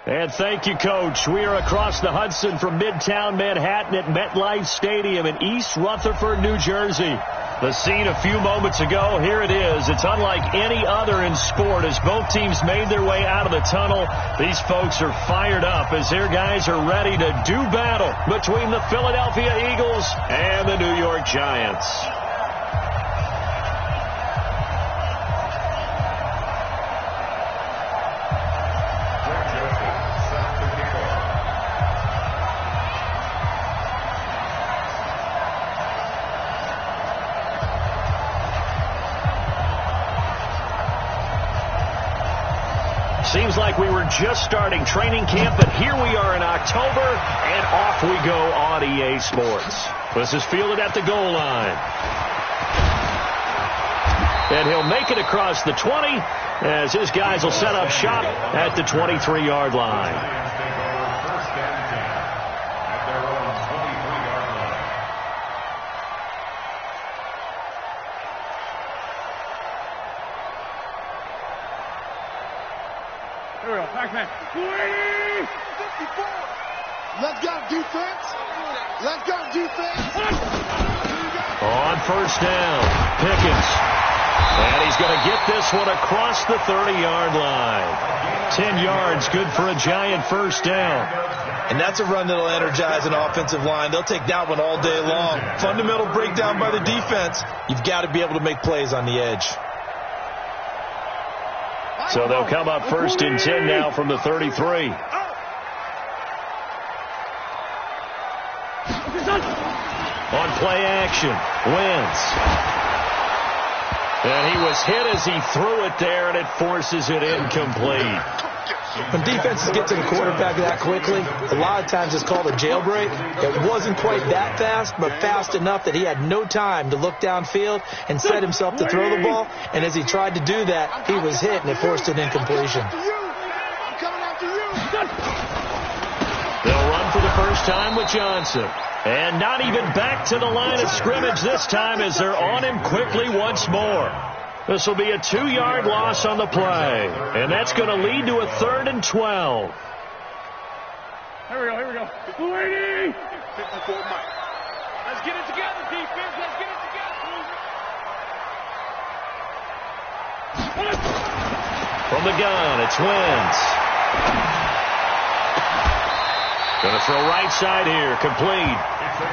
And thank you, Coach. We are across the Hudson from Midtown Manhattan at MetLife Stadium in East Rutherford, New Jersey. The scene a few moments ago, here it is. It's unlike any other in sport as both teams made their way out of the tunnel. These folks are fired up as their guys are ready to do battle between the Philadelphia Eagles and the New York Giants. Seems like we were just starting training camp, but here we are in October, and off we go on EA Sports. This is fielded at the goal line. And he'll make it across the 20 as his guys will set up shop at the 23-yard line. Let's go, defense. Let's go, defense. On first down, Pickens. And he's going to get this one across the 30-yard line. 10 yards, good for a Giant first down. And that's a run that'll energize an offensive line. They'll take that one all day long. Fundamental breakdown by the defense. You've got to be able to make plays on the edge. So they'll come up first and 10 now from the 33. On play action, Wentz. And he was hit as he threw it there, and it forces it incomplete. When defenses get to the quarterback that quickly, a lot of times it's called a jailbreak. It wasn't quite that fast, but fast enough that he had no time to look downfield and set himself to throw the ball. And as he tried to do that, he was hit, and it forced an incompletion. They'll run for the first time with Johnson. And not even back to the line of scrimmage this time as they're on him quickly once more. This will be a 2-yard loss on the play. And that's going to lead to a 3rd and 12. Here we go. 280. 54 Mike. Let's get it together, defense. Let's get it together. From the gun, it's Wentz. Going to throw right side here, complete.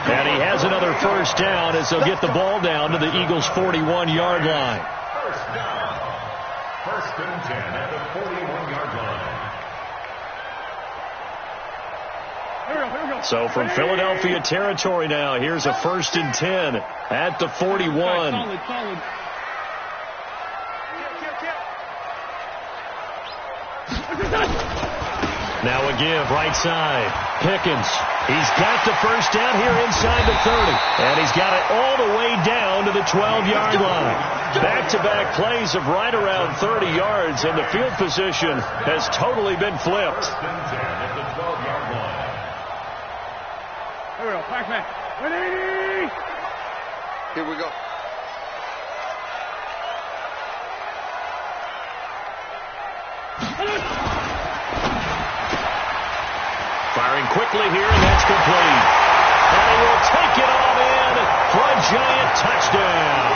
And he has another first down as they'll get the ball down to the Eagles' 41-yard line. First down. First and 10 at the 41-yard line. So from Philadelphia territory now, here's a first and 10 at the 41. Now a give, right side. Pickens. He's got the first down here inside the 30. And he's got it all the way down to the 12-yard line. Back-to-back plays of right around 30 yards, and the field position has totally been flipped. Here we go, Pac-Man. 180. Here we go. Firing quickly here, and that's complete. And he will take it all in for a Giant touchdown.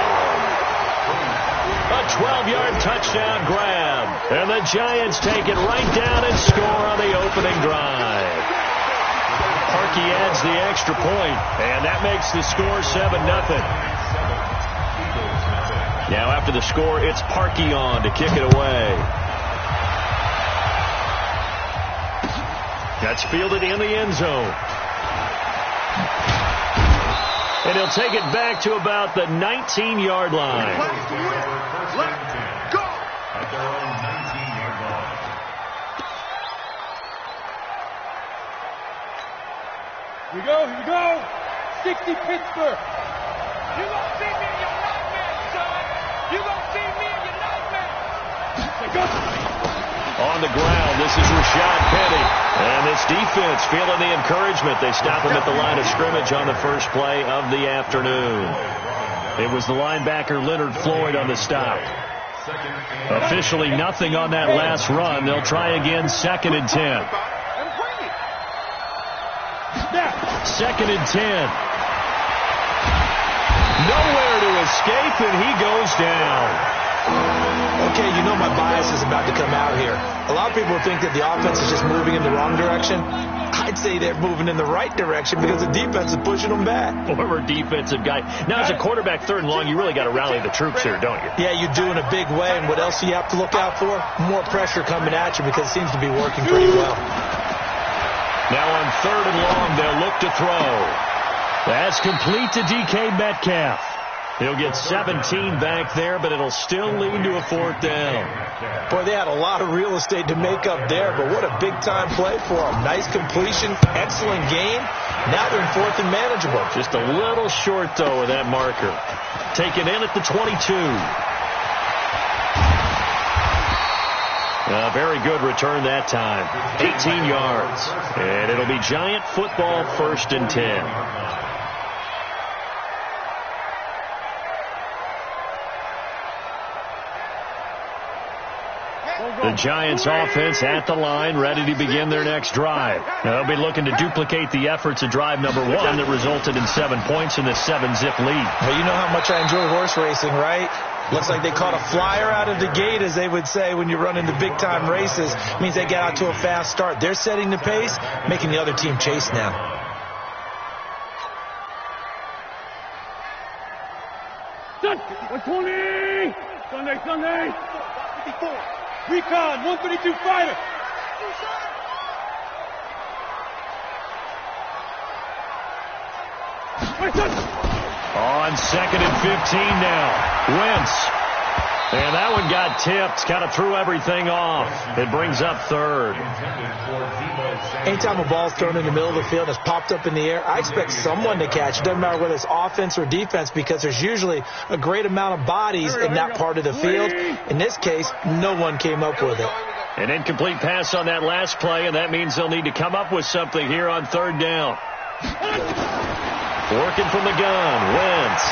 A 12-yard touchdown grab. And the Giants take it right down and score on the opening drive. Parkey adds the extra point, and that makes the score 7-0. Now after the score, it's Parkey on to kick it away. That's fielded in the end zone. And he'll take it back to about the 19-yard line. Let's go. At their own 19-yard line. Here we go. 60 Pittsburgh. You gonna see me in your nightmare, son. You gonna see me in your nightmare. Go. On the ground, this is Rashad Penny. And this defense feeling the encouragement. They stop him at the line of scrimmage on the first play of the afternoon. It was the linebacker Leonard Floyd on the stop. Officially nothing on that last run. They'll try again, 2nd and 10. 2nd and 10. Nowhere to escape, and he goes down. Okay, you know my bias is about to come out here. A lot of people think that the offense is just moving in the wrong direction. I'd say they're moving in the right direction because the defense is pushing them back. Former defensive guy. Now, as a quarterback, 3rd and long, you really got to rally the troops here, don't you? Yeah, you do in a big way. And what else do you have to look out for? More pressure coming at you because it seems to be working pretty well. Now on 3rd and long, they'll look to throw. That's complete to DK Metcalf. He'll get 17 back there, but it'll still lead to a 4th down. Boy, they had a lot of real estate to make up there, but what a big-time play for them. Nice completion, excellent gain. Now they're in 4th and manageable. Just a little short, though, of that marker. Taken in at the 22. A very good return that time. 18 yards. And it'll be Giant football, 1st and 10. The Giants offense at the line, ready to begin their next drive. Now, they'll be looking to duplicate the efforts of drive number 1 that resulted in 7 points in the 7-zip lead. Well, you know how much I enjoy horse racing, right? Looks like they caught a flyer out of the gate, as they would say when you run into big-time races. It means they get out to a fast start. They're setting the pace, making the other team chase now. Sunday. Recon, 132 fighter. On 2nd and 15 now. Wentz. And that one got tipped. Kind of threw everything off. It brings up 3rd. Anytime a ball's thrown in the middle of the field and it's popped up in the air, I expect someone to catch. It doesn't matter whether it's offense or defense because there's usually a great amount of bodies in that part of the field. In this case, no one came up with it. An incomplete pass on that last play, and that means they'll need to come up with something here on 3rd down. Working from the gun, Wentz.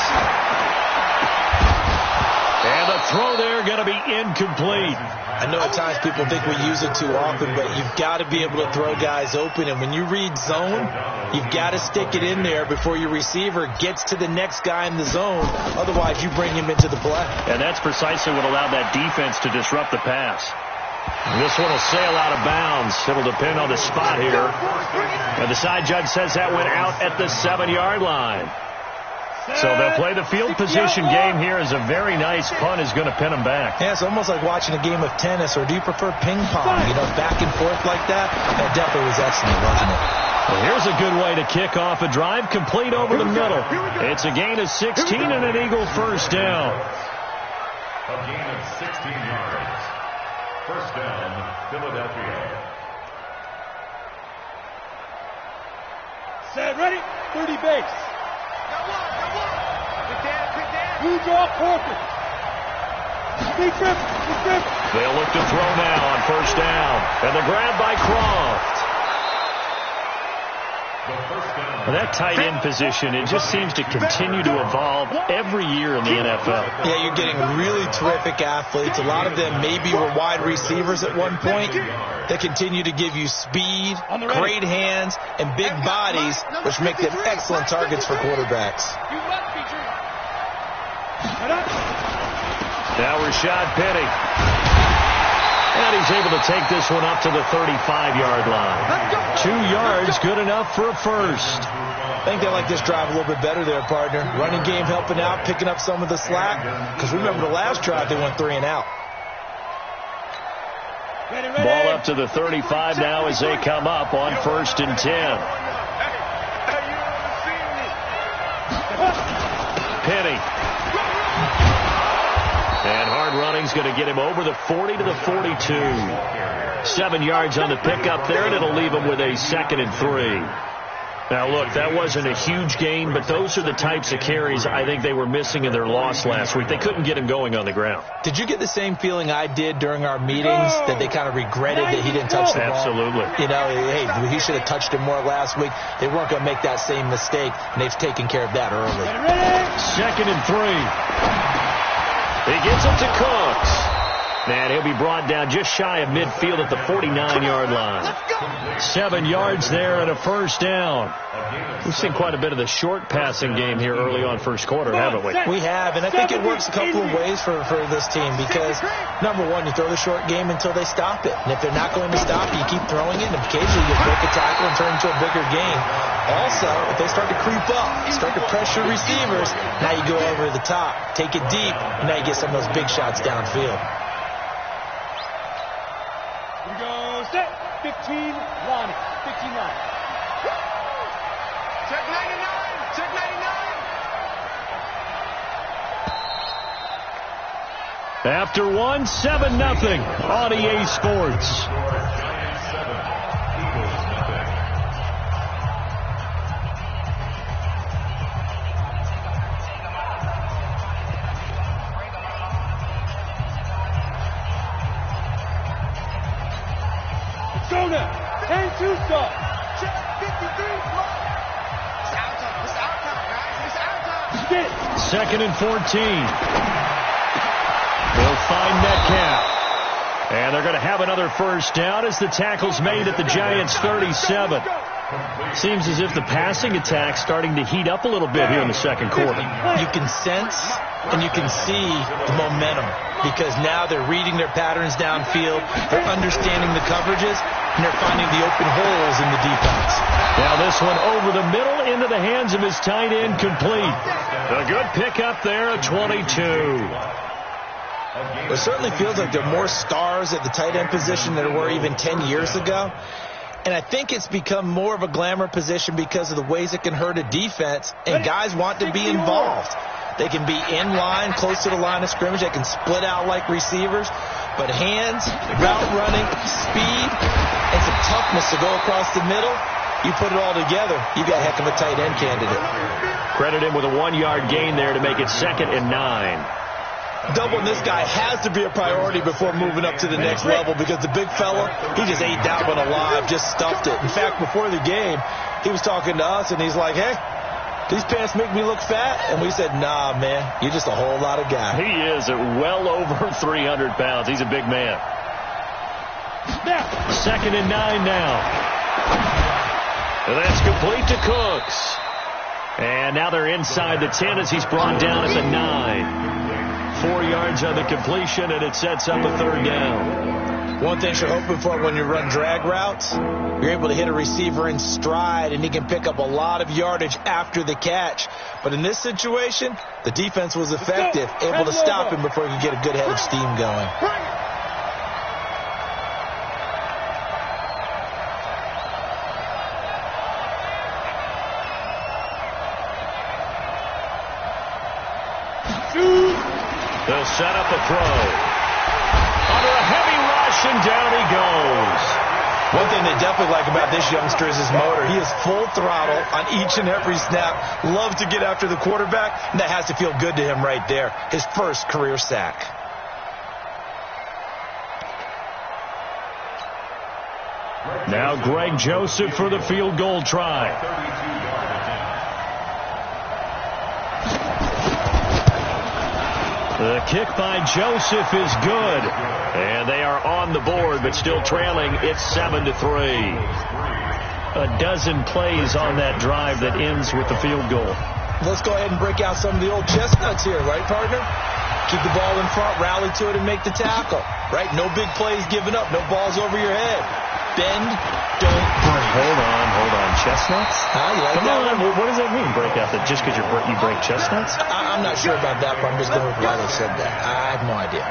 And the throw there going to be incomplete. I know at times people think we use it too often, but you've got to be able to throw guys open. And when you read zone, you've got to stick it in there before your receiver gets to the next guy in the zone. Otherwise, you bring him into the play. And that's precisely what allowed that defense to disrupt the pass. This one will sail out of bounds. It'll depend on the spot here. And the side judge says that went out at the 7-yard line. So they'll play the field position game here as a very nice punt is going to pin them back. Yeah, it's almost like watching a game of tennis, or do you prefer ping pong? You know, back and forth like that? That definitely was excellent, wasn't it? Well, here's a good way to kick off a drive, complete over the middle. It's a gain of 16 and an Eagle 1st down. A gain of 16 yards. 1st down, Philadelphia. Set, ready, 30 base. Blue draw, Corker. Big trip. They'll look to throw now on 1st down. And the grab by Croft. That tight end position, it just seems to continue to evolve every year in the NFL. Yeah, you're getting really terrific athletes. A lot of them maybe were wide receivers at one point. They continue to give you speed, great hands, and big bodies, which make them excellent targets for quarterbacks. Now Rashad Penny. And he's able to take this one up to the 35-yard line. 2 yards, good enough for a 1st. I think they like this drive a little bit better there, partner. Running game helping out, picking up some of the slack. Because remember the last drive, they went 3 and out. Ball up to the 35 now as they come up on 1st and 10. Penny. And hard running's going to get him over the 40 to the 42. 7 yards on the pickup there, and it'll leave him with a 2nd and 3. Now, look, that wasn't a huge gain, but those are the types of carries I think they were missing in their loss last week. They couldn't get him going on the ground. Did you get the same feeling I did during our meetings, that they kind of regretted that he didn't touch the ball? Absolutely. You know, hey, he should have touched it more last week. They weren't going to make that same mistake, and they've taken care of that early. 2nd and 3. He gets it to Cooks. And he'll be brought down just shy of midfield at the 49-yard line. 7 yards there and a first down. We've seen quite a bit of the short passing game here early on first quarter, haven't we? We have, and I think it works a couple of ways for this team because, number one, you throw the short game until they stop it. And if they're not going to stop it, you keep throwing it, and occasionally you'll break a tackle and turn it into a bigger game. Also, if they start to creep up, start to pressure receivers, now you go over the top, take it deep, and now you get some of those big shots downfield. Here we go, set, 15 line, 15 line. Check 99, check 99. After 1, 7-0 on EA Sports. Go now, 10-2 stop. Check 53, It's out time, guys. It's out time. Second and 14. They'll find Metcalf. And they're going to have another first down as the tackle's made at the Giants' 37. Seems as if the passing attack's starting to heat up a little bit here in the second quarter. You can sense and you can see the momentum because now they're reading their patterns downfield, they're understanding the coverages, and they're finding the open holes in the defense. Now this one over the middle into the hands of his tight end, complete. A good pickup there at 22. It certainly feels like there are more stars at the tight end position than there were even 10 years ago. And I think it's become more of a glamour position because of the ways it can hurt a defense, and guys want to be involved. They can be in line, close to the line of scrimmage. They can split out like receivers. But hands, route running, speed, and some toughness to go across the middle, you put it all together, you got a heck of a tight end candidate. Credit him with a 1-yard gain there to make it 2nd and 9. Doubling this guy has to be a priority before moving up to the next level because the big fella, he just ate that one alive, just stuffed it. In fact, before the game, he was talking to us, and he's like, hey, these pants make me look fat? And we said, nah, man, you're just a whole lot of guy. He is at well over 300 pounds. He's a big man. 2nd and 9 now. And that's complete to Cooks. And now they're inside the 10 as he's brought down at the 9. 4 yards on the completion, and it sets up a 3rd down. One thing you're hoping for when you run drag routes, you're able to hit a receiver in stride, and he can pick up a lot of yardage after the catch. But in this situation, the defense was effective, able to stop him before he could get a good head of steam going. They'll set up a throw. Under a heavy rush, and down he goes. One thing they definitely like about this youngster is his motor. He is full throttle on each and every snap. Loves to get after the quarterback, and that has to feel good to him right there. His first career sack. Now Greg Joseph for the field goal try. The kick by Joseph is good. And they are on the board, but still trailing. It's 7-3. A dozen plays on that drive that ends with the field goal. Let's go ahead and break out some of the old chestnuts here, right, partner? Keep the ball in front, rally to it, and make the tackle. Right? No big plays given up. No balls over your head. Bend, don't break. Hold on. Chestnuts? You like Come that on. one? What does that mean, break out? That just because you break chestnuts? I'm not sure about that, but I'm just going with why they said that. I have no idea.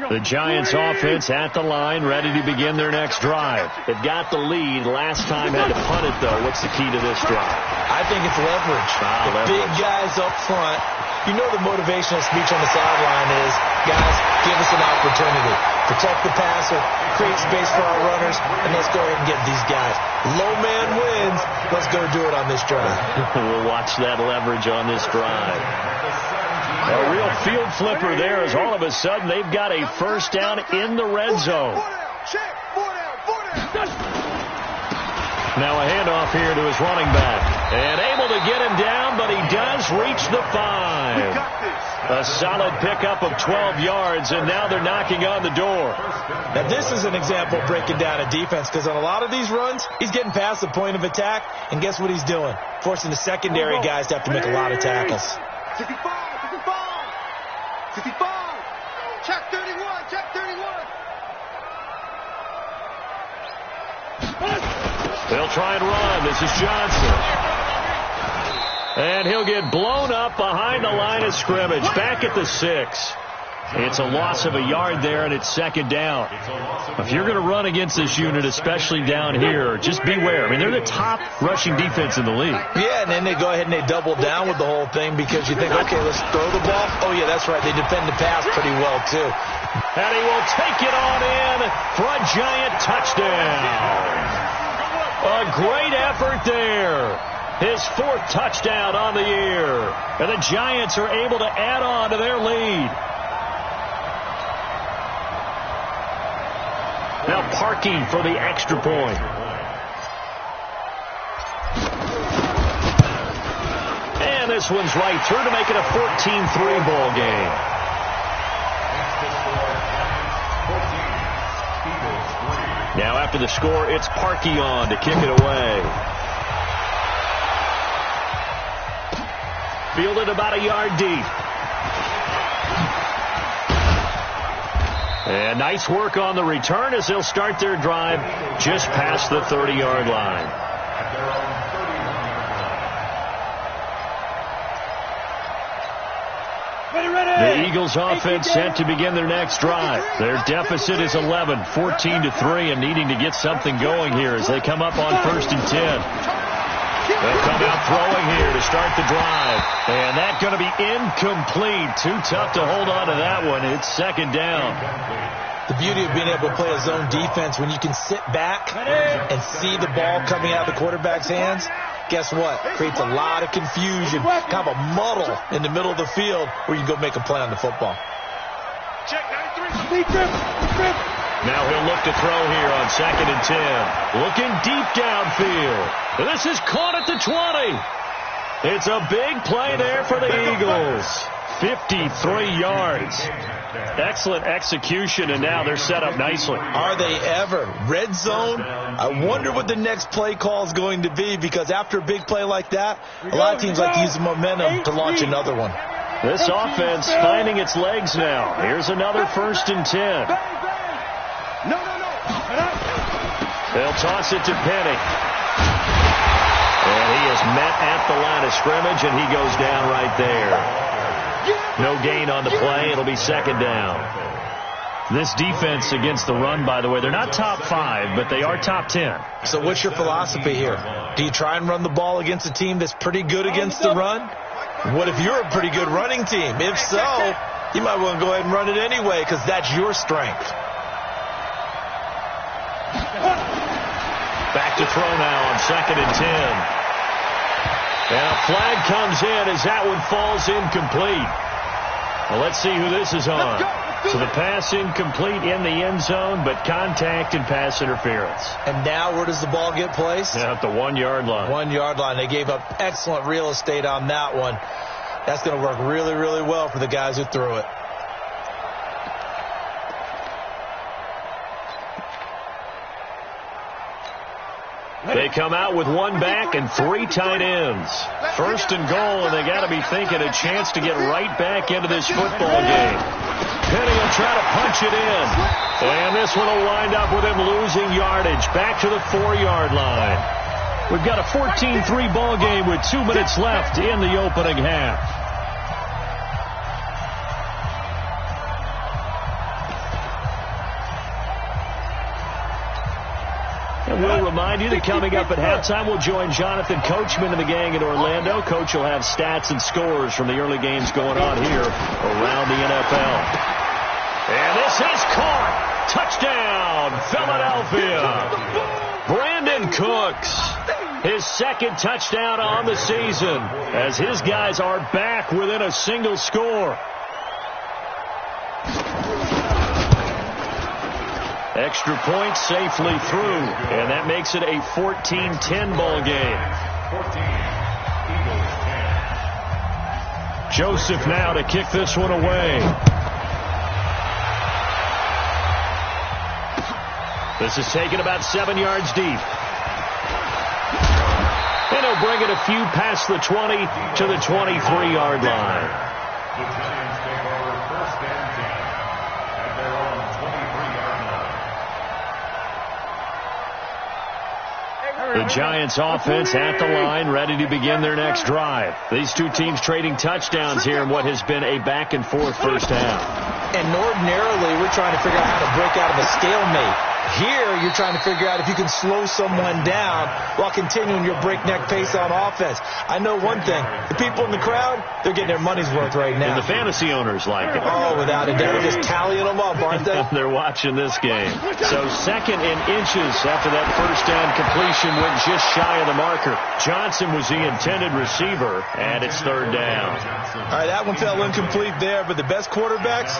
The Giants offense at the line, ready to begin their next drive. They've got the lead. Last time had to punt it, though. What's the key to this drive? I think it's leverage. The big guys up front. You know the motivational speech on the sideline is, guys, give us an opportunity. Protect the passer, create space for our runners, and let's go ahead and get these guys. Low man wins. Let's go do it on this drive. We'll watch that leverage on this drive. A real field flipper there as all of a sudden they've got a first down in the red zone. Now a handoff here to his running back. And able to get him down, but he does reach the 5. A solid pickup of 12 yards, and now they're knocking on the door. Now this is an example of breaking down a defense, because on a lot of these runs, he's getting past the point of attack, and guess what he's doing? Forcing the secondary guys to have to make a lot of tackles. 65. Check 31. They'll try and run. This is Johnson. And he'll get blown up behind the line of scrimmage. Back at the 6. It's a loss of a yard there, and it's second down. If you're going to run against this unit, especially down here, just beware. I mean, they're the top rushing defense in the league. Yeah, and then they go ahead and they double down with the whole thing because you think, okay, let's throw the ball. Oh, yeah, that's right. They defend the pass pretty well, too. And he will take it on in for a giant touchdown. A great effort there. His 4th touchdown on the year. And the Giants are able to add on to their lead. Now parking for the extra point. And this one's right through to make it a 14-3 ball game. Now after the score, it's Parkey on to kick it away. Fielded about a yard deep. And nice work on the return as they'll start their drive just past the 30-yard line. The Eagles offense set to begin their next drive. Their deficit is 11, 14-3, and needing to get something going here as they come up on 1st and 10. They'll come out throwing here to start the drive. And that's going to be incomplete. Too tough to hold on to that one. It's second down. The beauty of being able to play a zone defense when you can sit back and see the ball coming out of the quarterback's hands, guess what? Creates a lot of confusion, kind of a muddle in the middle of the field where you can go make a play on the football. Check 93. Now he'll look to throw here on 2nd and 10. Looking deep downfield. This is caught at the 20. It's a big play there for the Eagles. 53 yards. Excellent execution, and now they're set up nicely. Are they ever? Red zone? I wonder what the next play call is going to be, because after a big play like that, a lot of teams like to use the momentum to launch another one. This offense finding its legs now. Here's another 1st and 10. No. They'll toss it to Penny. And he is met at the line of scrimmage, and he goes down right there. No gain on the play. It'll be second down. This defense against the run, by the way, they're not top 5, but they are top 10. So what's your philosophy here? Do you try and run the ball against a team that's pretty good against the run? What if you're a pretty good running team? If so, you might want to go ahead and run it anyway, because that's your strength. Back to throw now on 2nd and 10. And a flag comes in as that one falls incomplete. Well, let's see who this is on. So the pass incomplete in the end zone, but contact and pass interference. And now where does the ball get placed? At the 1-yard line. 1-yard line. They gave up excellent real estate on that one. That's going to work really, really well for the guys who threw it. They come out with 1 back and 3 tight ends. 1st and goal, and they got to be thinking a chance to get right back into this football game. Penny will try to punch it in. And this one will wind up with him losing yardage. Back to the 4-yard line. We've got a 14-3 ball game with 2 minutes left in the opening half. And we'll remind you that coming up at halftime, we'll join Jonathan Coachman and the gang in Orlando. Coach will have stats and scores from the early games going on here around the NFL. And this is caught. Touchdown, Philadelphia. Brandon Cooks. his second touchdown on the season, as his guys are back within a single score. Extra point safely through, and that makes it a 14-10 ball game. 14, Joseph now to kick this one away. This is taken about 7 yards deep. And he'll bring it a few past the 20 to the 23-yard line. The Giants take over first and 10 at their own 23-yard line. The Giants offense at the line, ready to begin their next drive. These two teams trading touchdowns here in what has been a back-and-forth first half. And ordinarily, we're trying to figure out how to break out of a stalemate. Here, you're trying to figure out if you can slow someone down while continuing your breakneck pace on offense. I know one thing. The people in the crowd, they're getting their money's worth right now. And the fantasy owners like it. Oh, without a doubt. They're just tallying them up, aren't they? They're watching this game. So second and inches after that first down completion went just shy of the marker. Johnson was the intended receiver, and it's third down. All right, that one fell incomplete there, but the best quarterbacks,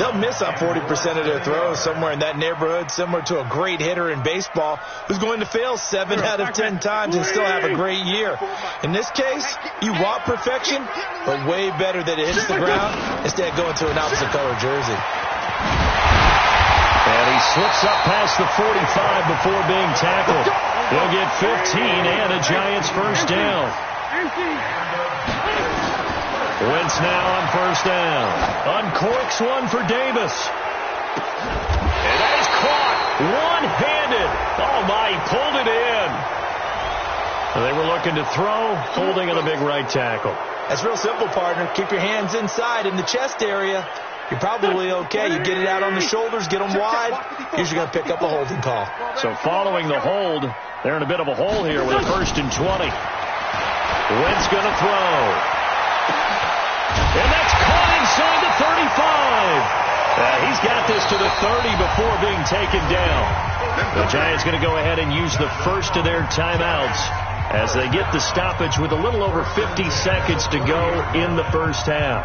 they'll miss on 40% of their throws somewhere in that neighborhood, similar to a great hitter in baseball who's going to fail 7 out of 10 times and still have a great year. In this case, you want perfection, but way better that it hits the ground instead of going to an opposite color jersey. And he slips up past the 45 before being tackled. He'll get 15 and a Giants first down. Wentz now on first down. Uncorks one for Davis. And that is caught one-handed. Oh, my, he pulled it in. They were looking to throw, holding on the big right tackle. That's real simple, partner. Keep your hands inside in the chest area. You're probably okay. You get it out on the shoulders, get them wide. Usually going to pick up a holding call. So following the hold, they're in a bit of a hole here with a 1st and 20. Wentz going to throw. And that's caught inside the 35. He's got this to the 30 before being taken down. The Giants going to go ahead and use the first of their timeouts as they get the stoppage with a little over 50 seconds to go in the first half.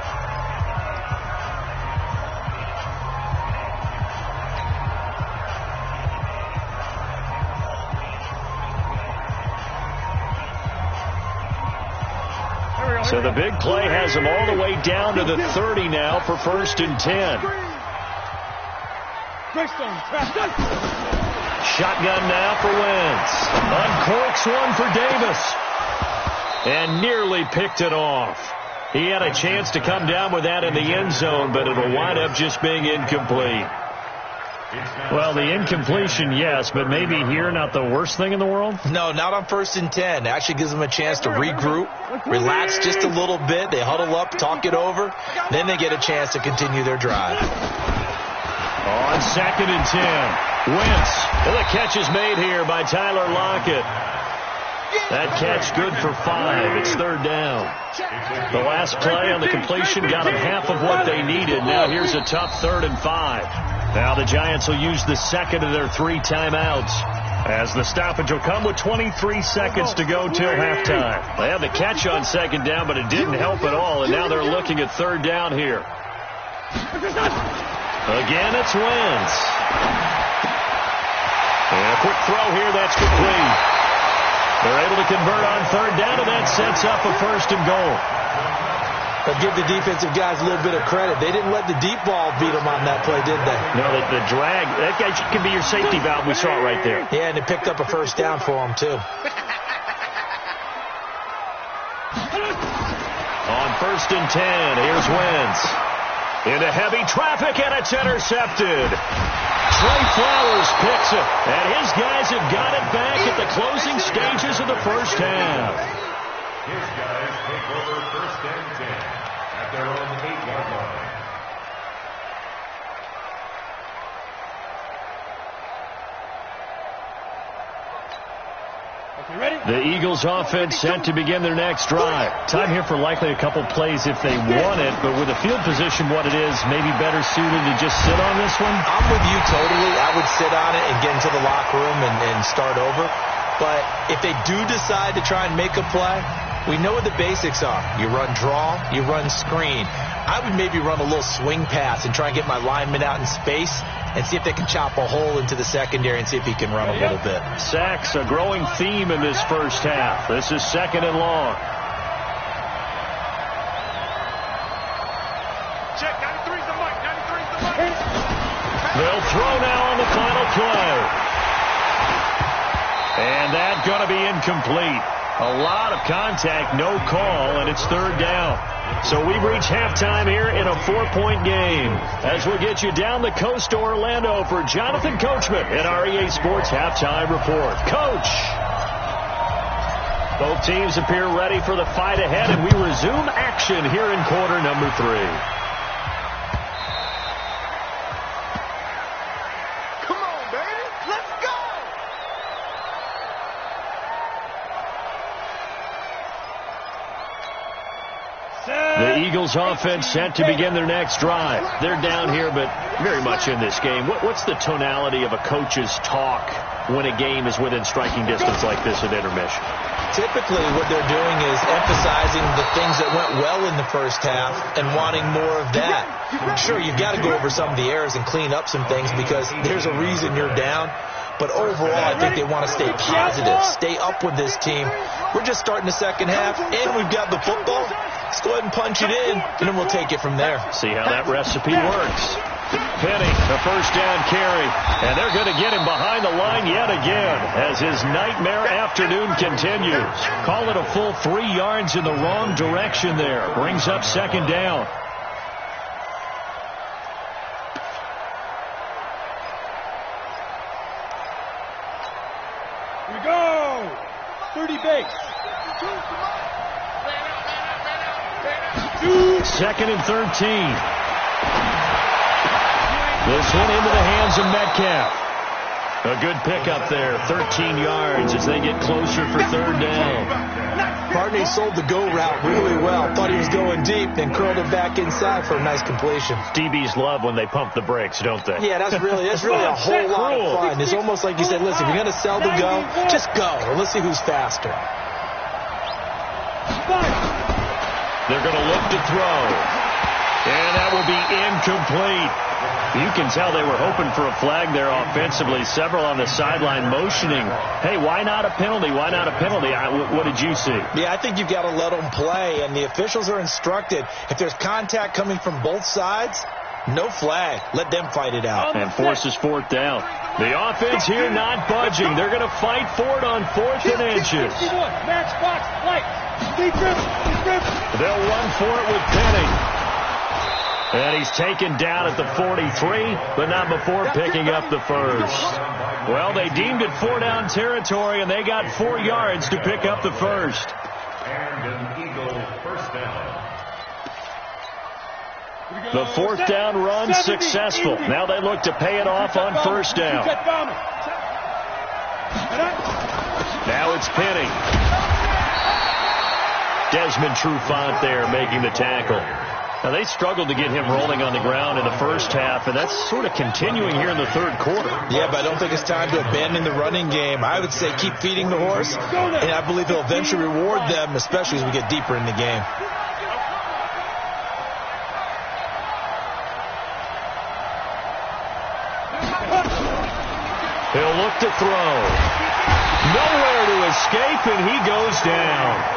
So the big play has them all the way down to the 30 now for 1st and 10. Shotgun now for Wentz. Uncorks one for Davis. And nearly picked it off. He had a chance to come down with that in the end zone, but it'll wind up just being incomplete. Well, the incompletion, yes, but maybe here not the worst thing in the world? No, not on 1st and 10. It actually gives them a chance to regroup, relax just a little bit. They huddle up, talk it over. Then they get a chance to continue their drive. On 2nd and 10, Wentz. Well, the catch is made here by Tyler Lockett. That catch good for 5. It's 3rd down. The last play on the completion got them half of what they needed. Now here's a tough 3rd and 5. Now the Giants will use the second of their 3 timeouts, as the stoppage will come with 23 seconds to go till halftime. They had the catch on 2nd down, but it didn't help at all, and now they're looking at 3rd down here. Again, it's Wentz. And a quick throw here, that's complete. They're able to convert on 3rd down, and that sets up a 1st and goal. But give the defensive guys a little bit of credit. They didn't let the deep ball beat them on that play, did they? No, the drag, that guy can be your safety valve. We saw it right there. Yeah, and it picked up a 1st down for them, too. On 1st and 10, here's Wentz. Into heavy traffic, and it's intercepted. Trey Flowers picks it, and his guys have got it back at the closing stages of the first half. His guys take over 1st and 10 at their own 8-yard line. The Eagles offense set to begin their next drive. Time here for likely a couple plays if they want it, but with the field position what it is, maybe better suited to just sit on this one? I'm with you totally. I would sit on it and get into the locker room and start over. But if they do decide to try and make a play, we know what the basics are. You run draw, you run screen. I would maybe run a little swing pass and try and get my lineman out in space and see if they can chop a hole into the secondary and see if he can run a little bit. Sacks, a growing theme in this first half. This is 2nd and long. Check, 93's the mic, 93's the mic. They'll throw now on the final play. And that's going to be incomplete. A lot of contact, no call, and it's 3rd down. So we've reached halftime here in a 4-point game. As we'll get you down the coast to Orlando for Jonathan Coachman at our EA Sports Halftime Report. Coach! Both teams appear ready for the fight ahead, and we resume action here in quarter number 3. Come on, baby. Let's go. The Eagles offense set to begin their next drive. They're down here, but very much in this game. What's the tonality of a coach's talk when a game is within striking distance like this at intermission? Typically, what they're doing is emphasizing the things that went well in the first half and wanting more of that. Sure, you've got to go over some of the errors and clean up some things because there's a reason you're down. But overall, I think they want to stay positive, stay up with this team. We're just starting the second half, and we've got the football. Let's go ahead and punch it in, and then we'll take it from there. See how that recipe works. Penny, the first down carry, and they're going to get him behind the line yet again as his nightmare afternoon continues. Call it a full 3 yards in the wrong direction there. Brings up 2nd down. Here we go. 30 base. 2nd and 13. This one into the hands of Metcalf. A good pickup there, 13 yards as they get closer for 3rd down. Partney sold the go route really well. Thought he was going deep, then curled it back inside for a nice completion. DBs love when they pump the brakes, don't they? Yeah, that's really a whole lot of fun. It's almost like you said, listen, if you're going to sell the go, just go. And let's see who's faster. They're going to look to throw. And that will be incomplete. You can tell they were hoping for a flag there offensively. Several on the sideline motioning. Hey, why not a penalty? Why not a penalty? What did you see? Yeah, I think you've got to let them play. And the officials are instructed, if there's contact coming from both sides, no flag. Let them fight it out. And forces 4th down. The offense here not budging. They're going to fight for it on 4th and inches. Match box, light. They'll run for it with Penny. And he's taken down at the 43, but not before picking up the first. Well, they deemed it 4-down territory, and they got 4 yards to pick up the first. And an Eagle first down. The 4th down run successful. Now they look to pay it off on 1st down. Now it's Penny. Desmond Trufant there making the tackle. Now, they struggled to get him rolling on the ground in the first half, and that's sort of continuing here in the 3rd quarter. Yeah, but I don't think it's time to abandon the running game. I would say keep feeding the horse, and I believe he'll eventually reward them, especially as we get deeper in the game. He'll look to throw. Nowhere to escape, and he goes down.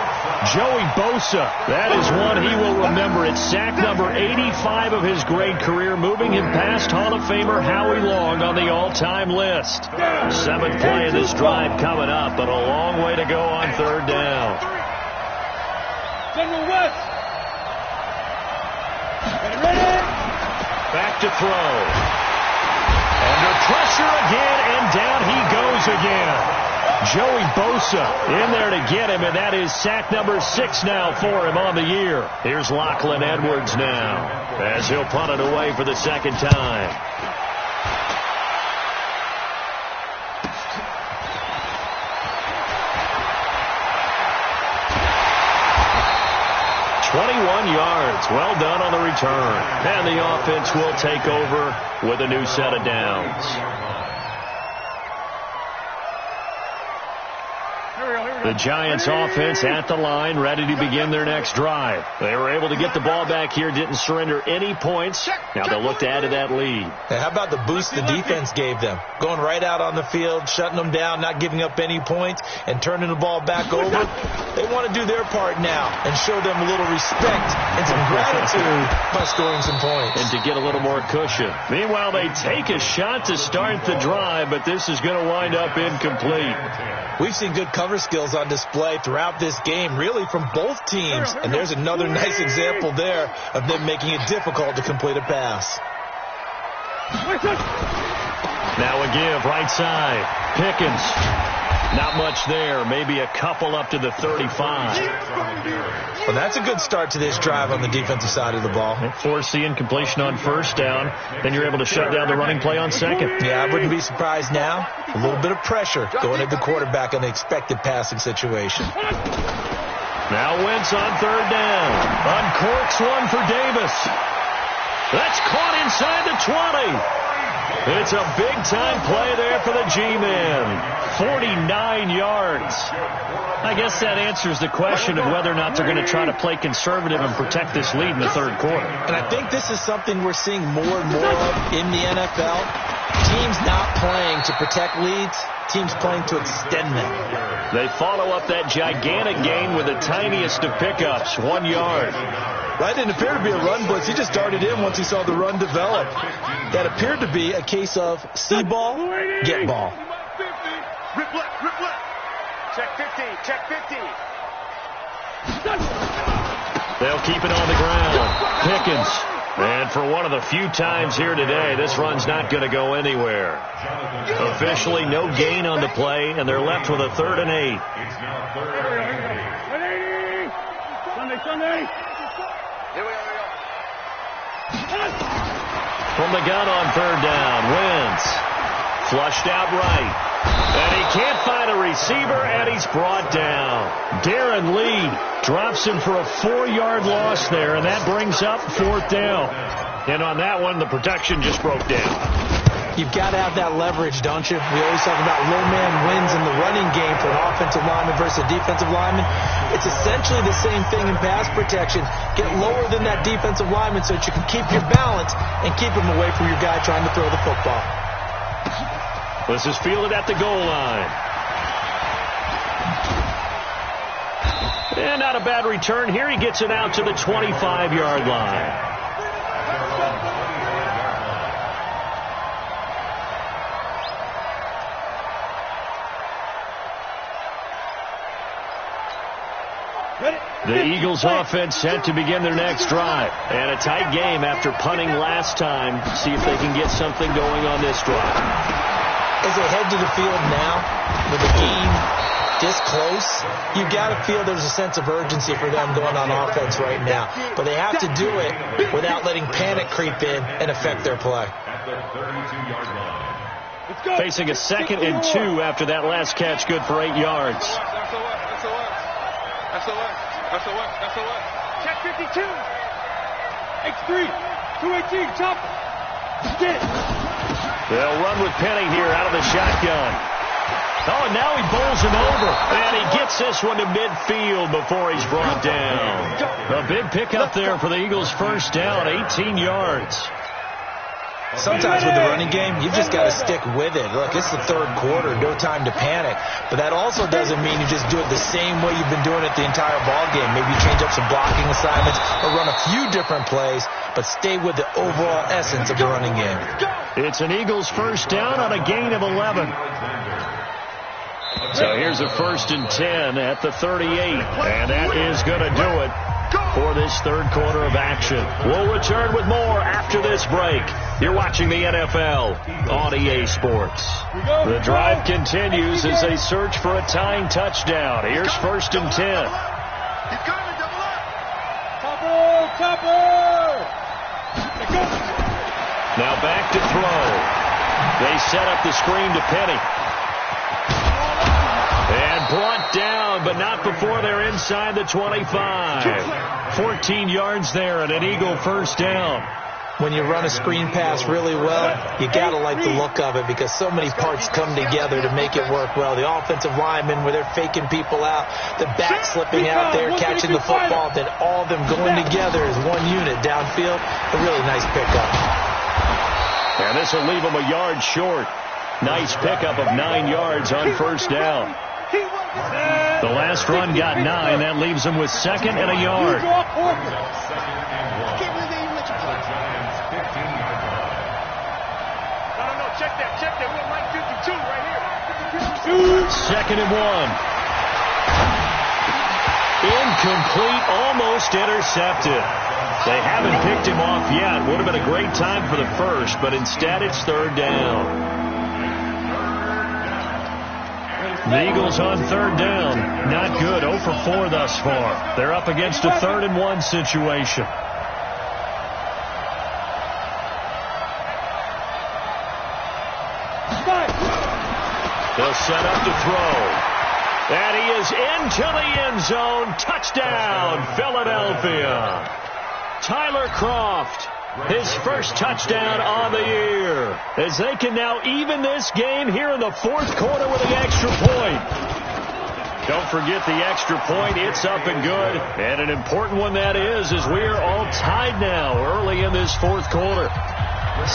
Joey Bosa, that is one he will remember. It's sack number 85 of his great career, moving him past Hall of Famer Howie Long on the all-time list. 7th play of this drive coming up, but a long way to go on 3rd down. General West. Back to throw. Under pressure again, and down he goes again. Joey Bosa in there to get him, and that is sack number 6 now for him on the year. Here's Lachlan Edwards now as he'll punt it away for the 2nd time. Yards. Well done on the return. And the offense will take over with a new set of downs. The Giants offense at the line, ready to begin their next drive. They were able to get the ball back here, didn't surrender any points. Now they'll look to add to that lead. And how about the boost the defense gave them? Going right out on the field, shutting them down, not giving up any points, and turning the ball back over. They want to do their part now and show them a little respect and some gratitude by scoring some points. And to get a little more cushion. Meanwhile, they take a shot to start the drive, but this is going to wind up incomplete. We've seen good cover skills on display throughout this game, really from both teams. And there's another nice example there of them making it difficult to complete a pass. Now a give, right side. Pickens. Not much there. Maybe a couple up to the 35. Well, that's a good start to this drive on the defensive side of the ball. Force the incompletion on first down. Then you're able to shut down the running play on second. Yeah, I wouldn't be surprised now. A little bit of pressure going at the quarterback on the expected passing situation. Now Wentz on third down. Uncorks one for Davis. That's caught inside the 20. It's a big-time play there for the G-Men. 49 yards. I guess that answers the question of whether or not they're going to try to play conservative and protect this lead in the third quarter. And I think this is something we're seeing more and more of in the NFL. Teams not playing to protect leads, teams playing to extend them. They follow up that gigantic gain with the tiniest of pickups, 1 yard. That didn't appear to be a run blitz. He just darted in once he saw the run develop. That appeared to be a case of see ball, get ball. Rip left. Check 50, check 50. They'll keep it on the ground. Pickens. And for one of the few times here today, this run's not going to go anywhere. Officially no gain on the play, and they're left with a 3rd and 8. It's now 3rd and 8. Sunday. Here we go. From the gun on 3rd down, Wentz. Flushed out right. And he can't find a receiver, and he's brought down. Darren Lee drops him for a 4-yard loss there, and that brings up 4th down. And on that one, the protection just broke down. You've got to have that leverage, don't you? We always talk about low man wins in the running game for an offensive lineman versus a defensive lineman. It's essentially the same thing in pass protection. Get lower than that defensive lineman so that you can keep your balance and keep him away from your guy trying to throw the football. This is fielded at the goal line. And not a bad return here. He gets it out to the 25-yard line. The Eagles offense set to begin their next drive. And a tight game after punting last time. See if they can get something going on this drive. As they head to the field now, with the game this close, you've got to feel there's a sense of urgency for them going on offense right now. But they have to do it without letting panic creep in and affect their play. Facing a 2nd and 2 after that last catch, good for 8 yards. SOS. Check 52. X3. 218. Chopper. Get it. They'll run with Penny here out of the shotgun. Oh, and now he bowls him over. And he gets this one to midfield before he's brought down. A big pickup there for the Eagles' first down, 18 yards. Sometimes with the running game, you've just got to stick with it. Look, it's the third quarter, no time to panic. But that also doesn't mean you just do it the same way you've been doing it the entire ball game. Maybe you change up some blocking assignments or run a few different plays, but stay with the overall essence of the running game. It's an Eagles first down on a gain of 11. So here's a 1st and 10 at the 38, and that is going to do it for this third quarter of action. We'll return with more after this break. You're watching the NFL on EA Sports. The drive continues as they search for a tying touchdown. Here's 1st and 10. Now back to throw. They set up the screen to Penny. And brought down, but not before they're inside the 25. 14 yards there and an Eagle first down. when you run a screen pass really well, you got to like the look of it because so many parts come together to make it work well. The offensive linemen, where they're faking people out, the back slipping out there, catching the football, then all of them going together as one unit downfield. A really nice pickup. And this will leave them a yard short. Nice pickup of 9 yards on first down. The last run got 9. That leaves them with 2nd and a yard. Check that. We're right 52 right here. 2nd and 1. Incomplete, almost intercepted. They haven't picked him off yet. Would have been a great time for the first, but instead it's 3rd down. The Eagles on 3rd down. Not good. 0 for 4 thus far. They're up against a 3rd and 1 situation. They'll set up to throw. And he is into the end zone. Touchdown, Philadelphia. Tyler Kroft, his first touchdown on the year, as they can now even this game here in the 4th quarter with the extra point. Don't forget the extra point. It's up and good. And an important one that is, as we are all tied now early in this 4th quarter.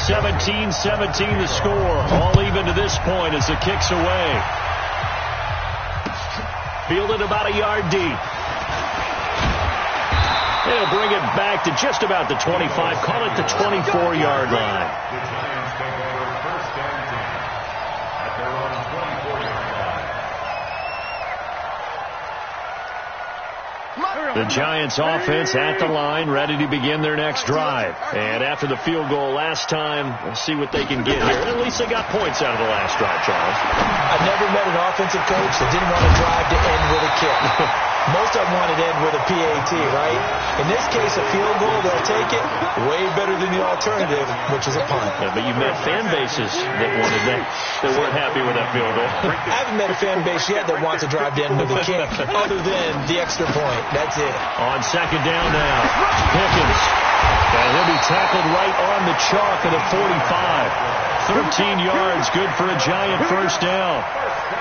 17-17 the score. All even to this point as the kick's away. Fielded about a yard deep. They'll bring it back to just about the 25. Call it the 24-yard line. The Giants take over 1st and 10 at their own 24-yard line. The Giants offense at the line, ready to begin their next drive. And after the field goal last time, we'll see what they can get here. At least they got points out of the last drive, Charles. I've never met an offensive coach that didn't want to drive to end with a kick. Most of them wanted to end with a PAT, right? In this case, a field goal, they'll take it. Way better than the alternative, which is a punt. Yeah, but you've met fan bases that wanted that, that weren't happy with that field goal. I haven't met a fan base yet that wants to drive to end with a kick, other than the extra point. That's it. On 2nd down now, Pickens. And he'll be tackled right on the chalk of the 45. 13 yards, good for a Giant first down.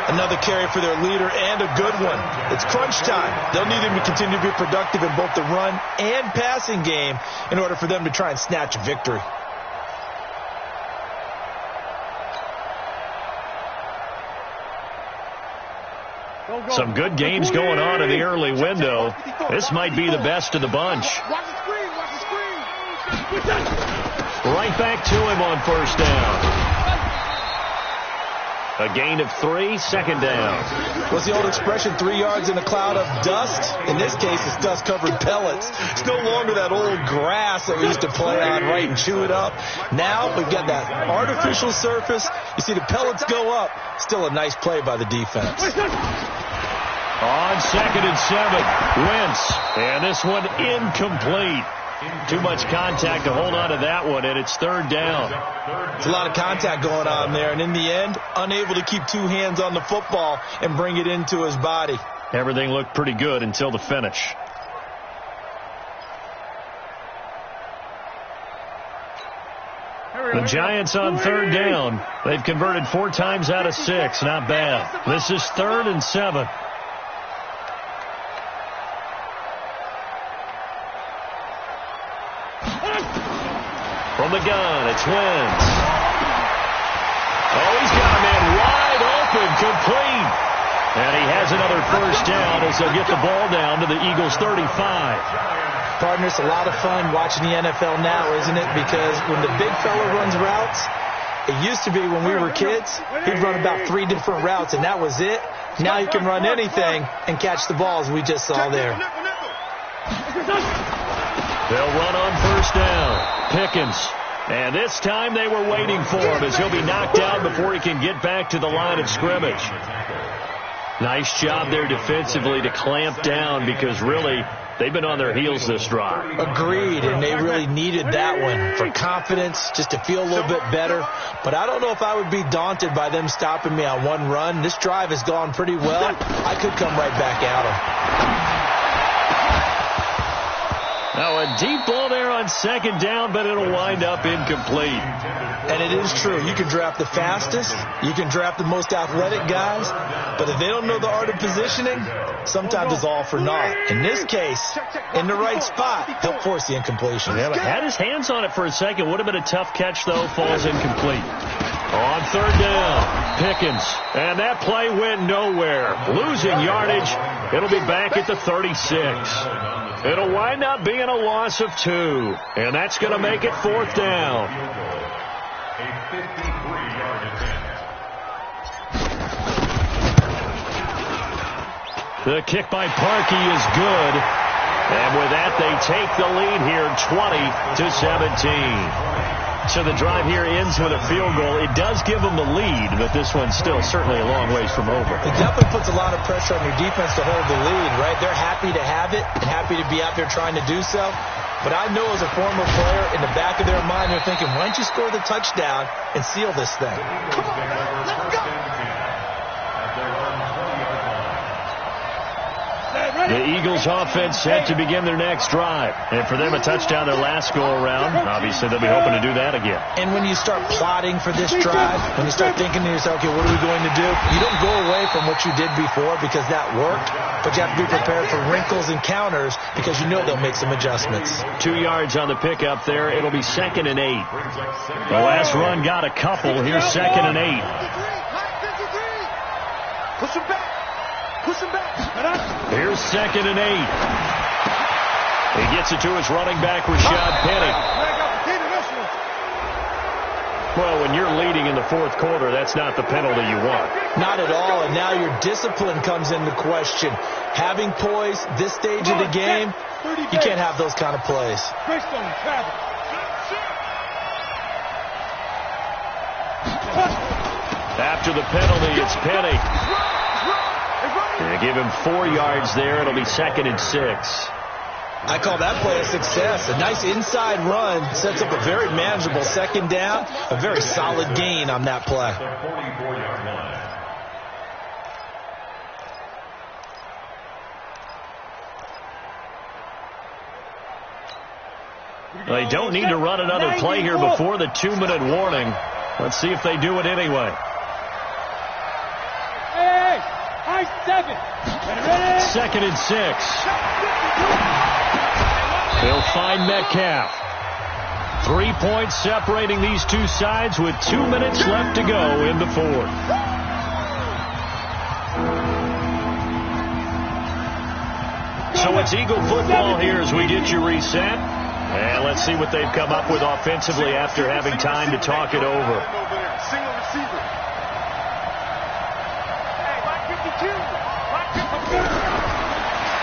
Another carry for their leader and a good one. It's crunch time. They'll need him to continue to be productive in both the run and passing game in order for them to try and snatch a victory. Some good games going on in the early window. This might be the best of the bunch. Right back to him on first down. A gain of 3, 2nd down. What's the old expression, 3 yards in a cloud of dust? In this case, it's dust-covered pellets. It's no longer that old grass that we used to play on, right, and chew it up. Now we've got that artificial surface. You see the pellets go up. Still a nice play by the defense. On 2nd and 7, Wentz. And this one incomplete. Too much contact to hold on to that one, and it's 3rd down. It's a lot of contact going on there, and in the end, unable to keep 2 hands on the football and bring it into his body. Everything looked pretty good until the finish. The Giants on 3rd down. They've converted 4 times out of 6. Not bad. This is 3rd and 7. From the gun, it's Wentz. Oh, he's got a man wide open, complete. And he has another first down as they'll get the ball down to the Eagles' 35. Partner, it's a lot of fun watching the NFL now, isn't it? Because when the big fella runs routes, it used to be when we were kids, he'd run about 3 different routes, and that was it. Now he can run anything and catch the balls we just saw there. They'll run on first down. Pickens. And this time they were waiting for him as he'll be knocked out before he can get back to the line of scrimmage. Nice job there defensively to clamp down because really they've been on their heels this drive. Agreed, and they really needed that one for confidence, just to feel a little bit better. But I don't know if I would be daunted by them stopping me on one run. This drive has gone pretty well. I could come right back at them. Now a deep ball there on second down, but it'll wind up incomplete. And it is true. You can draft the fastest. You can draft the most athletic guys. But if they don't know the art of positioning, sometimes it's all for naught. In this case, in the right spot, he'll force the incompletion. Yeah, but had his hands on it for a second. Would have been a tough catch, though. Falls incomplete. On third down, Pickens. And that play went nowhere. Losing yardage. It'll be back at the 36. It'll wind up being a loss of 2. And that's going to make it fourth down. A 53-yard attempt. The kick by Parkey is good. And with that, they take the lead here 20-17. So the drive here ends with a field goal. It does give them the lead, but this one's still certainly a long ways from over. It definitely puts a lot of pressure on your defense to hold the lead, right? They're happy to have it and happy to be out there trying to do so. But I know as a former player, in the back of their mind, they're thinking, why don't you score the touchdown and seal this thing? Come on, man. Let's go. At their own 20-yard line. The Eagles offense set to begin their next drive. And for them, a touchdown their last go-around. Obviously, they'll be hoping to do that again. And when you start plotting for this drive, when you start thinking to yourself, okay, what are we going to do? You don't go away from what you did before because that worked, but you have to be prepared for wrinkles and counters because you know they'll make some adjustments. 2 yards on the pickup there. It'll be 2nd and 8. The last run got a couple. Here's 2nd and 8. Push him back. Push him back. Here's 2nd and 8. He gets it to his running back, Rashad Penny. Well, when you're leading in the fourth quarter, that's not the penalty you want. Not at all, and now your discipline comes into question. Having poise this stage of the game, you can't have those kind of plays. After the penalty, it's Penny. They give him 4 yards there. It'll be 2nd and 6. I call that play a success. A nice inside run sets up a very manageable second down. A very solid gain on that play. The 44-yard line. They don't need to run another play here before the 2-minute warning. Let's see if they do it anyway. Hey, high 7. Ready? 2nd and 6. They'll find Metcalf. 3 points separating these two sides with 2 minutes left to go in the fourth. So it's Eagle football here as we get you reset. And let's see what they've come up with offensively after having time to talk it over. Single receiver.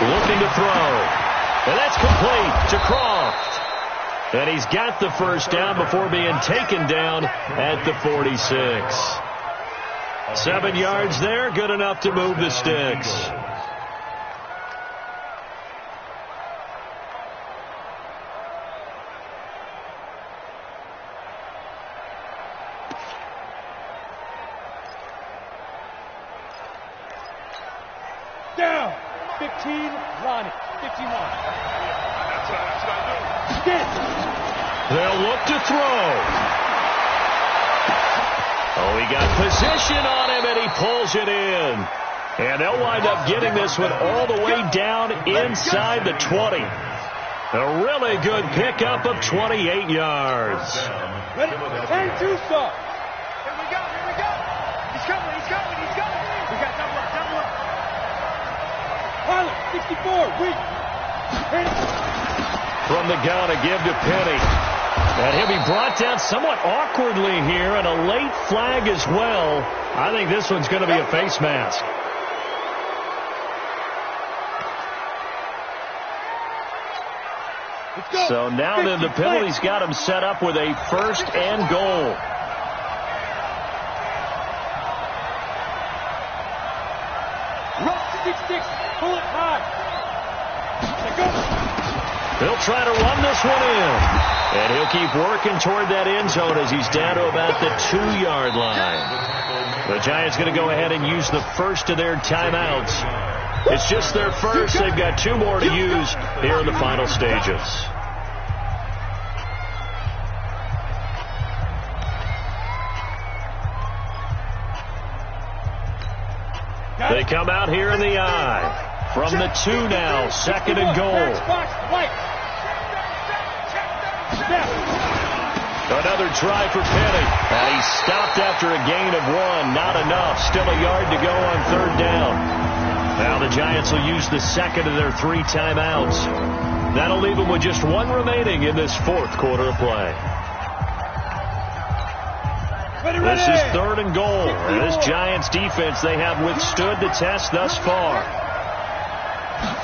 Looking to throw. And that's complete to Croft. And he's got the first down before being taken down at the 46. 7 yards there, good enough to move the sticks. Down. 15, Ronnie. 51. That's what I do. They'll look to throw. Oh, he got position on him, and he pulls it in. And they'll wind up getting this one all the way down inside the 20. A really good pickup of 28 yards. Ready? 10-2 stop. Here we go. He's coming. We got double up. Pilot, 64, weak. From the gun, a give to Penny. And he'll be brought down somewhat awkwardly here, and a late flag as well. I think this one's going to be a face mask. So now then the penalty's got him set up with a 1st and goal. Rock 6-6, pull it high. Go. He'll try to run this one in. And he'll keep working toward that end zone as he's down to about the 2-yard line. The Giants going to go ahead and use the first of their timeouts. It's just their first. They've got 2 more to use here in the final stages. They come out here in the I. From the 2 now, 2nd and goal. Another try for Penny. And he's stopped after a gain of 1. Not enough. Still a yard to go on 3rd down. Now the Giants will use the 2nd of their 3 timeouts. That'll leave them with just 1 remaining in this 4th quarter of play. This is 3rd and goal. This Giants defense, they have withstood the test thus far.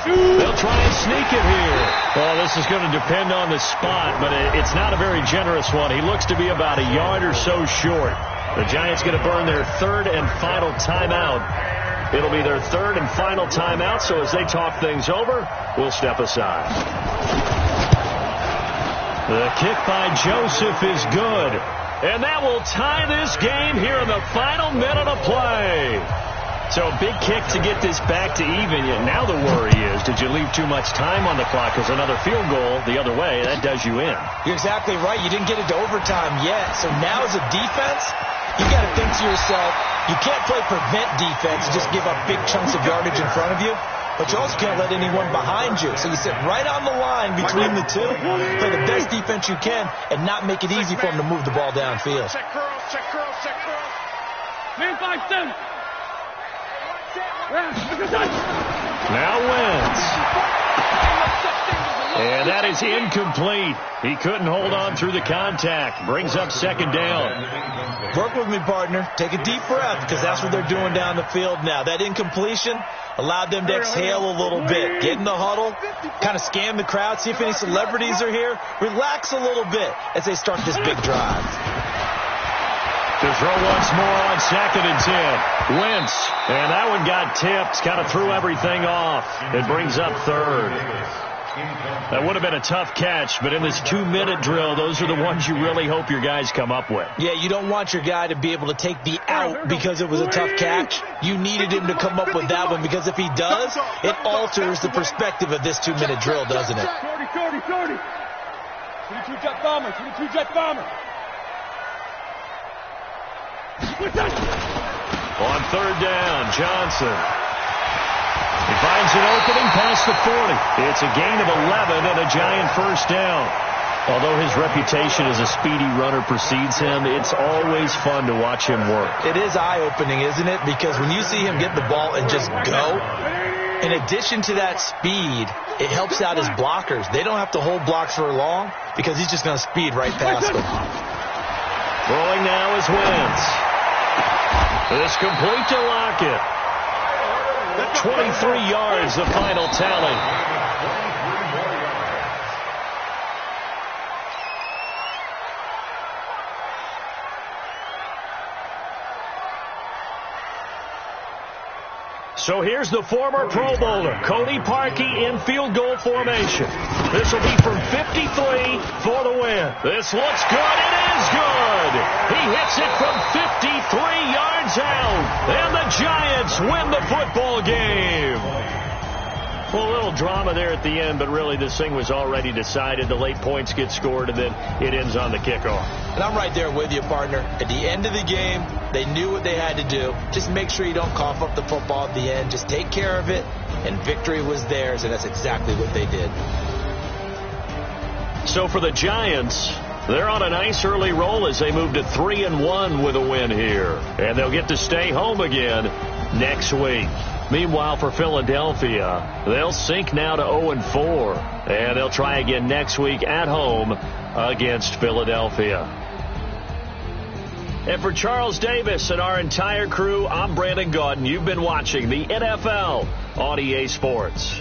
They'll try and sneak it here. Well, this is going to depend on the spot, but it's not a very generous one. He looks to be about a yard or so short. The Giants going to burn their 3rd and final timeout. It'll be their 3rd and final timeout, so as they talk things over, we'll step aside. The kick by Joseph is good. And that will tie this game here in the final minute of play. So a big kick to get this back to even. Now the worry is, did you leave too much time on the clock? Because another field goal the other way, that does you in. You're exactly right. You didn't get it to overtime yet. So now as a defense, you got to think to yourself, you can't play prevent defense and just give up big chunks of yardage in front of you. But you also can't let anyone behind you. So you sit right on the line between the two, play the best defense you can, and not make it easy for them to move the ball downfield. Check curls, check curls, check curls. Man, 5-7. Now Wentz. And that is incomplete. He couldn't hold on through the contact. Brings up 2nd down. Work with me, partner. Take a deep breath, because that's what they're doing down the field now. That incompletion allowed them to exhale a little bit. Get in the huddle, kind of scan the crowd, see if any celebrities are here. Relax a little bit as they start this big drive. To throw once more on 2nd and 10. Wentz. And that one got tipped. Kind of threw everything off. It brings up 3rd. That would have been a tough catch, but in this 2-minute drill, those are the ones you really hope your guys come up with. Yeah, you don't want your guy to be able to take the out because it was a tough catch. You needed him to come up with that one, because if he does, it alters the perspective of this 2-minute drill, doesn't it? 30. 22 jet bomber, 22 jet bomber. On 3rd down, Johnson. He finds an opening past the 40. It's a gain of 11 and a Giant 1st down. Although his reputation as a speedy runner precedes him, it's always fun to watch him work. It is eye-opening, isn't it? Because when you see him get the ball and just go, in addition to that speed, it helps out his blockers. They don't have to hold blocks for long because he's just going to speed right past them. Throwing now is Wentz. This complete to Lockett. 23 yards, the final tally. So here's the former Pro Bowler, Cody Parkey, in field goal formation. This will be from 53 for the win. This looks good. It is good. He hits it from 53 yards out. And the Giants win the football game. Well, a little drama there at the end, but really this thing was already decided. The late points get scored, and then it ends on the kickoff. And I'm right there with you, partner. At the end of the game, they knew what they had to do. Just make sure you don't cough up the football at the end. Just take care of it, and victory was theirs, and that's exactly what they did. So for the Giants, they're on a nice early roll as they move to 3-1 with a win here. And they'll get to stay home again next week. Meanwhile, for Philadelphia, they'll sink now to 0-4. And they'll try again next week at home against Philadelphia. And for Charles Davis and our entire crew, I'm Brandon Gaudin. You've been watching the NFL on EA Sports.